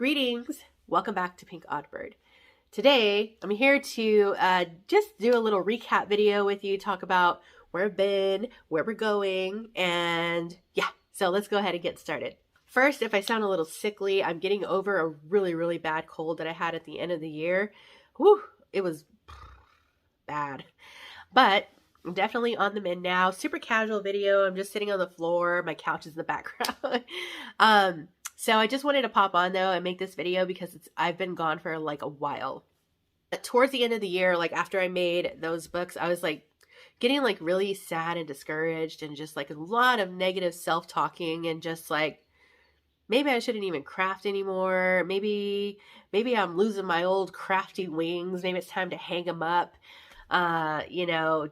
Greetings! Welcome back to Pinkoddbird. Today, I'm here to just do a little recap video with you, talk about where I've been, where we're going, and yeah, so let's go ahead and get started. First, if I sound a little sickly, I'm getting over a really bad cold that I had at the end of the year. Whew, it was bad, but I'm definitely on the mend now. Super casual video. I'm just sitting on the floor. My couch is in the background. So I just wanted to pop on though and make this video because I've been gone for like a while. But towards the end of the year, like after I made those books, I was like getting like really sad and discouraged and just like a lot of negative self-talking and just like, maybe I shouldn't even craft anymore. Maybe I'm losing my old crafty wings. Maybe it's time to hang them up.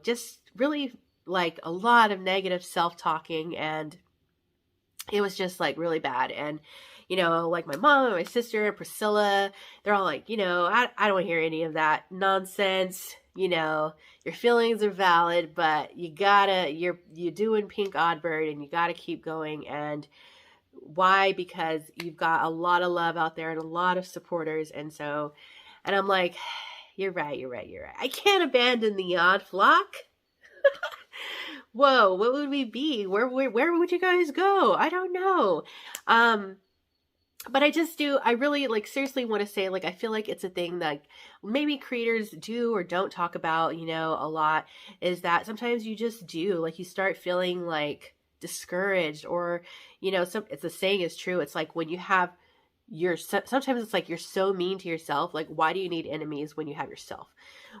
Just really like a lot of negative self-talking, and it was just like really bad. And, like my mom and my sister and Priscilla, they're all like, I don't want to hear any of that nonsense. Your feelings are valid, but you're doing Pinkoddbird and you gotta keep going. And why? Because you've got a lot of love out there and a lot of supporters. And I'm like, you're right. I can't abandon the odd flock. Whoa, what would we be? Where would you guys go? I don't know. But I really like seriously want to say, like, I feel like it's a thing that maybe creators do or don't talk about, a lot, is that sometimes you just do, like, you start feeling like discouraged, or, it's the saying is true. It's like when you have sometimes it's like you're so mean to yourself. Like, why do you need enemies when you have yourself?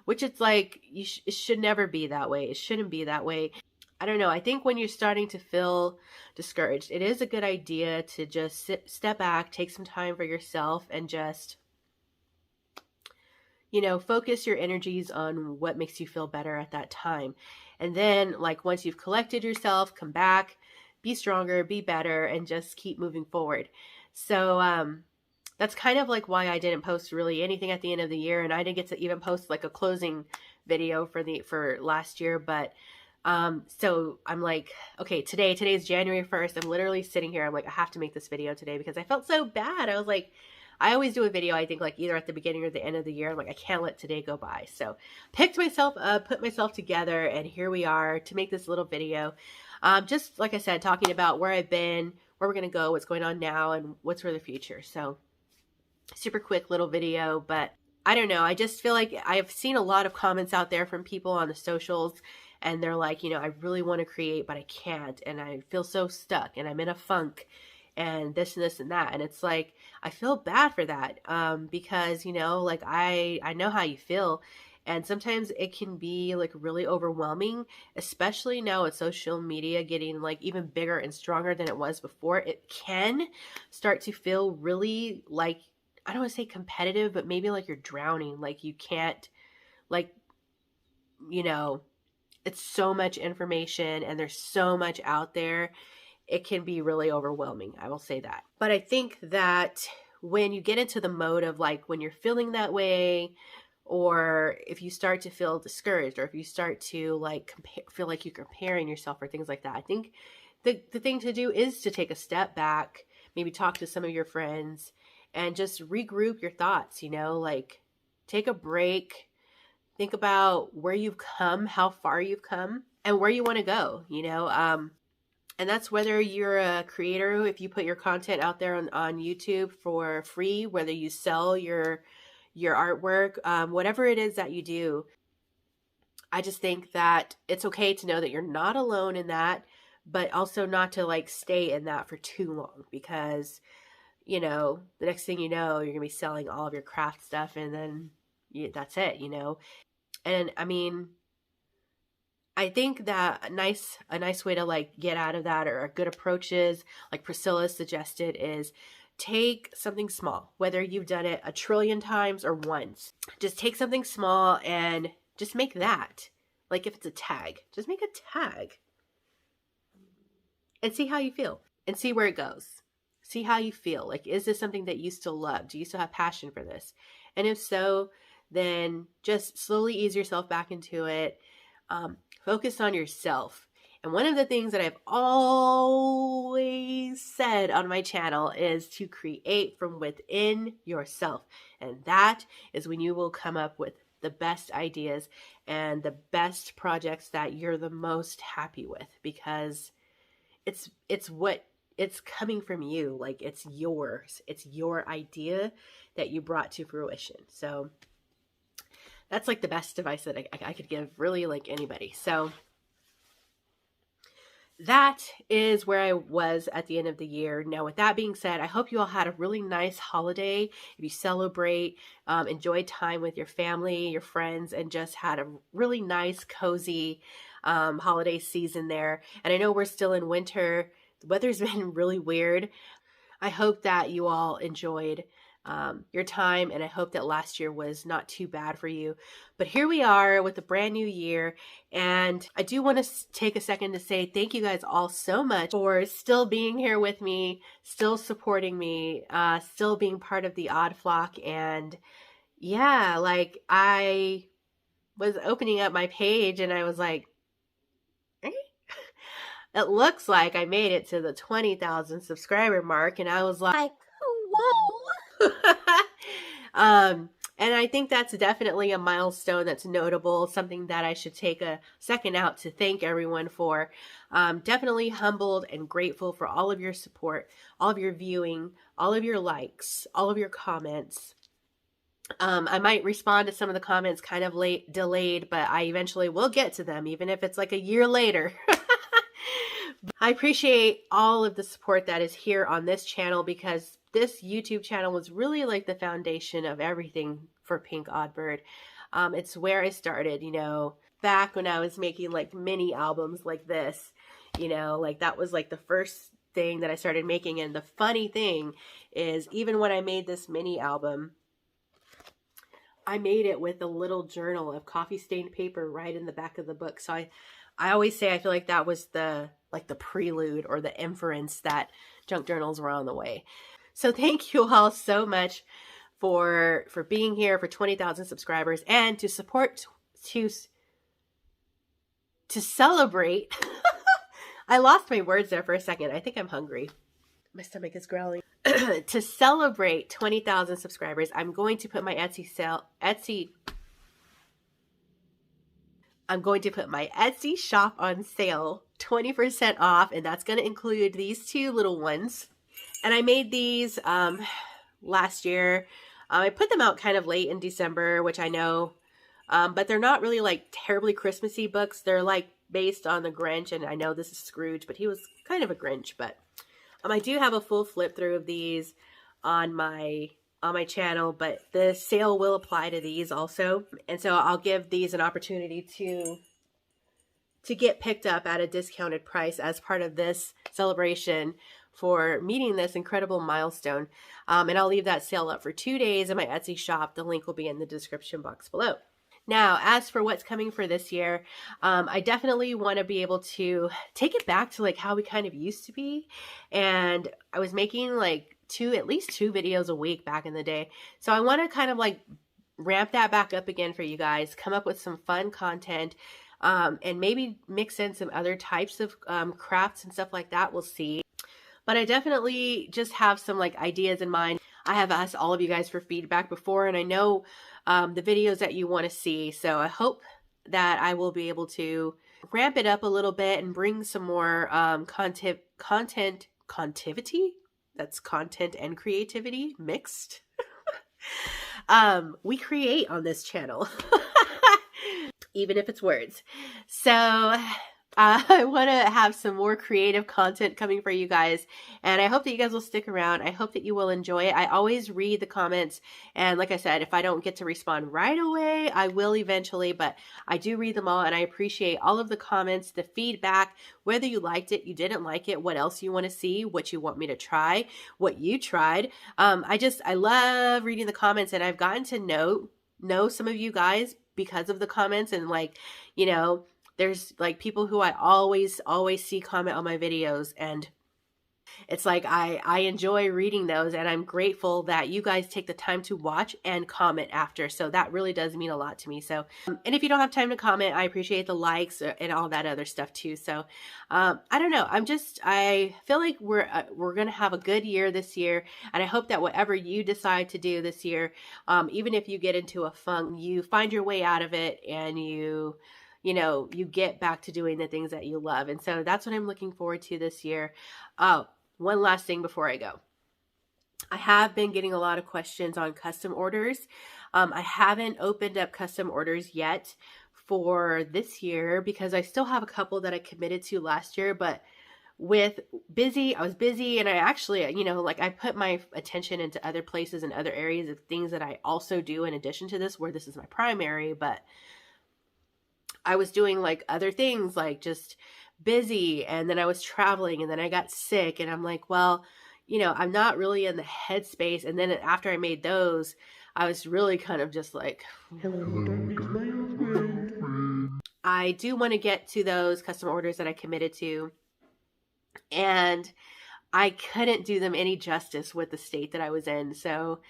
Which it's like, it should never be that way. It shouldn't be that way. I don't know. I think when you're starting to feel discouraged, it is a good idea to just step back, take some time for yourself, and just, focus your energies on what makes you feel better at that time. And then, like, once you've collected yourself, come back, be stronger, be better, and just keep moving forward. So, that's kind of like why I didn't post really anything at the end of the year. And I didn't get to even post like a closing video for last year. But, so I'm like, okay, today's January 1st. I'm literally sitting here. I'm like, I have to make this video today because I felt so bad. I was like, I always do a video, I think, like either at the beginning or the end of the year. I'm like, I can't let today go by. So picked myself up, put myself together, and here we are to make this little video. Just like I said, talking about where I've been, where we're going to go, what's going on now, and what's for the future. So super quick little video, but I don't know. I just feel like I've seen a lot of comments out there from people on the socials, and they're like, I really want to create, but I can't. And I feel so stuck and I'm in a funk and this and this and that. And it's like, I feel bad for that. Because, like I know how you feel. And sometimes it can be like really overwhelming, especially now with social media getting like even bigger and stronger than it was before. It can start to feel really like, I don't want to say competitive, but maybe like you're drowning. Like you can't, like, it's so much information and there's so much out there. It can be really overwhelming. I will say that. But I think that when you get into the mode of like when you're feeling that way, or if you start to feel discouraged, or if you start to like feel like you're comparing yourself or things like that, I think the thing to do is to take a step back, maybe talk to some of your friends and just regroup your thoughts, like take a break, think about where you've come, how far you've come, and where you want to go, and that's whether you're a creator, if you put your content out there on YouTube for free, whether you sell your artwork, whatever it is that you do. I just think that it's okay to know that you're not alone in that, but also not to like stay in that for too long, because, the next thing you know, you're going to be selling all of your craft stuff and then that's it, And I mean, I think that a nice way to like get out of that, or a good approach is, like Priscilla suggested, is take something small, whether you've done it 1 trillion times or once. Just take something small and just make that. Like if it's a tag, just make a tag and see how you feel and see where it goes. See how you feel. Like, is this something that you still love? Do you still have passion for this? And if so, then just slowly ease yourself back into it. Focus on yourself And one of the things that I've always said on my channel is to create from within yourself. And that is when you will come up with the best ideas and the best projects that you're the most happy with, because it's coming from you. Like, it's yours. It's your idea that you brought to fruition. So that's like the best advice that I could give, really, like anybody. So that is where I was at the end of the year. Now, with that being said, I hope you all had a really nice holiday. If you celebrate, enjoy time with your family, your friends, and just had a really nice, cozy holiday season there. And I know we're still in winter. The weather's been really weird. I hope that you all enjoyed your time, and I hope that last year was not too bad for you. But here we are with a brand new year, and I do want to take a second to say thank you guys all so much for still being here with me, still supporting me, still being part of the Odd Flock. And yeah, like, I was opening up my page and I was like, it looks like I made it to the 20,000 subscriber mark, and I was like, whoa. And I think that's definitely a milestone that's notable, something that I should take a second out to thank everyone for. Definitely humbled and grateful for all of your support, all of your viewing, all of your likes, all of your comments. I might respond to some of the comments kind of delayed, but I eventually will get to them, even if it's like a year later. I appreciate all of the support that is here on this channel, because this YouTube channel was really like the foundation of everything for Pinkoddbird. It's where I started, you know, back when I was making like mini albums like this, you know, like that was like the first thing that I started making. And the funny thing is, even when I made this mini album, I made it with a little journal of coffee stained paper right in the back of the book. So I always say I feel like that was the prelude or the inference that junk journals were on the way. So thank you all so much for being here, for 20,000 subscribers, and to support, to celebrate. I lost my words there for a second. I think I'm hungry. My stomach is growling. To celebrate 20,000 subscribers, I'm going to put my I'm going to put my Etsy shop on sale, 20% off, and that's going to include these two little ones. And I made these last year. I put them out kind of late in December, which I know, but they're not really like terribly Christmassy books. They're like based on the Grinch, and I know this is Scrooge, but he was kind of a Grinch. But I do have a full flip through of these on my channel, but the sale will apply to these also. And so I'll give these an opportunity to get picked up at a discounted price as part of this celebration for meeting this incredible milestone. And I'll leave that sale up for 2 days in my Etsy shop. The link will be in the description box below. Now, as for what's coming for this year, I definitely want to be able to take it back to like how we kind of used to be. And I was making like at least two videos a week back in the day. So I want to kind of like ramp that back up again for you guys, come up with some fun content, and maybe mix in some other types of crafts and stuff like that. We'll see. But I definitely just have some like ideas in mind. I have asked all of you guys for feedback before, and I know the videos that you want to see. So I hope that I will be able to ramp it up a little bit and bring some more contivity. That's content and creativity mixed. We create on this channel, even if it's words. So I want to have some more creative content coming for you guys, and I hope that you guys will stick around. I hope that you will enjoy it. I always read the comments, and like I said, if I don't get to respond right away, I will eventually, but I do read them all, and I appreciate all of the comments, the feedback, whether you liked it, you didn't like it, what else you want to see, what you want me to try, what you tried. I love reading the comments, and I've gotten to know some of you guys because of the comments, and like, you know, there's like people who I always see comment on my videos, and It's like I enjoy reading those, and I'm grateful that you guys take the time to watch and comment after. So that really does mean a lot to me. So, and if you don't have time to comment, I appreciate the likes and all that other stuff too. So, I don't know. I feel like we're gonna have a good year this year, and I hope that whatever you decide to do this year, even if you get into a funk, you find your way out of it, and you get back to doing the things that you love. And so that's what I'm looking forward to this year. Oh, one last thing before I go. I have been getting a lot of questions on custom orders. I haven't opened up custom orders yet for this year because I still have a couple that I committed to last year, but I was busy, and I actually, I put my attention into other places and other areas of things that I also do in addition to this, where this is my primary, but I was doing like other things, like just busy, and then I was traveling, and then I got sick, and I'm like, well, I'm not really in the headspace. And then after I made those, I was really kind of just like, hello, darkness, my old friend. I do want to get to those custom orders that I committed to, and I couldn't do them any justice with the state that I was in. So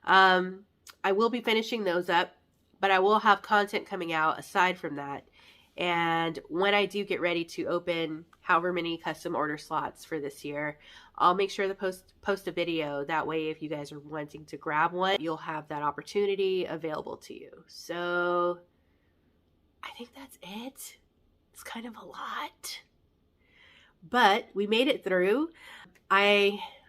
I will be finishing those up, but I will have content coming out aside from that. And when I do get ready to open however many custom order slots for this year, I'll make sure to post a video. That way, if you guys are wanting to grab one, you'll have that opportunity available to you. So I think that's it. It's kind of a lot, but we made it through.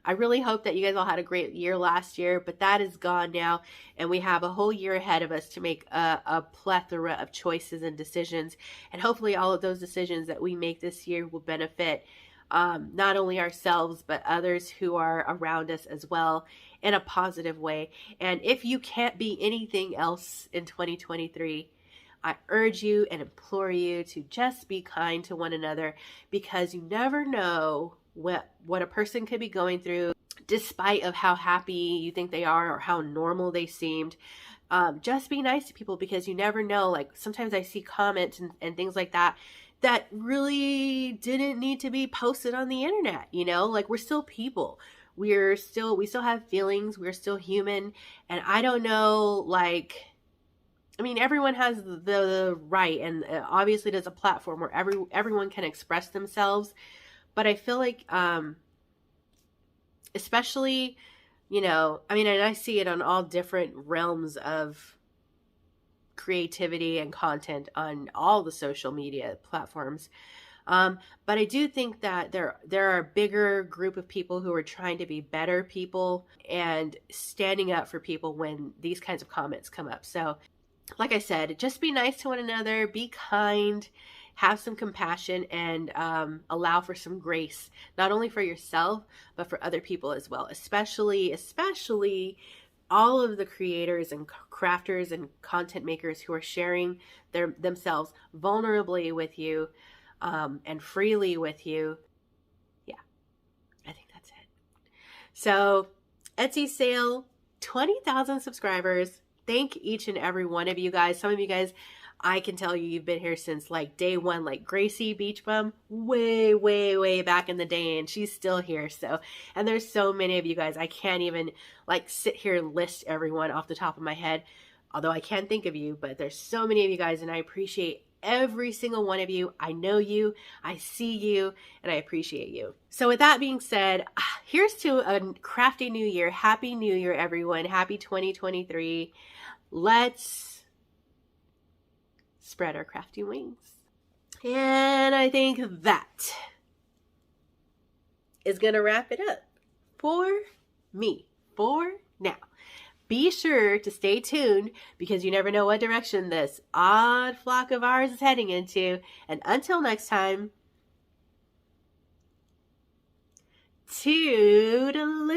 I really hope that you guys all had a great year last year, but that is gone now, and we have a whole year ahead of us to make a plethora of choices and decisions, and hopefully all of those decisions that we make this year will benefit not only ourselves, but others who are around us as well in a positive way. And if you can't be anything else in 2023, I urge you and implore you to just be kind to one another, because you never know what a person could be going through, despite of how happy you think they are or how normal they seemed. Just be nice to people, because you never know. Like, sometimes I see comments and things like that really didn't need to be posted on the internet. Like, we're still people. We still have feelings. We're still human. And I don't know, everyone has the right, and obviously there's a platform where everyone can express themselves. But I feel like, especially, and I see it on all different realms of creativity and content on all the social media platforms. But I do think that there are a bigger group of people who are trying to be better people and standing up for people when these kinds of comments come up. So, like I said, just be nice to one another, be kind, have some compassion, and allow for some grace, not only for yourself, but for other people as well. Especially all of the creators and crafters and content makers who are sharing themselves vulnerably with you and freely with you. Yeah, I think that's it. So, Etsy sale, 20,000 subscribers. Thank each and every one of you guys. Some of you guys, I can tell you've been here since like day one, like Gracie Beach Bum, way, way, way back in the day, and she's still here. So, and there's so many of you guys, I can't even sit here and list everyone off the top of my head, although I can think of you, but there's so many of you guys, and I appreciate every single one of you. I know you, I see you, and I appreciate you. So with that being said, here's to a crafty new year. Happy New Year, everyone. Happy 2023. Let's spread our crafty wings. And I think that is going to wrap it up for me for now. Be sure to stay tuned, because you never know what direction this odd flock of ours is heading into. And until next time, toodaloo.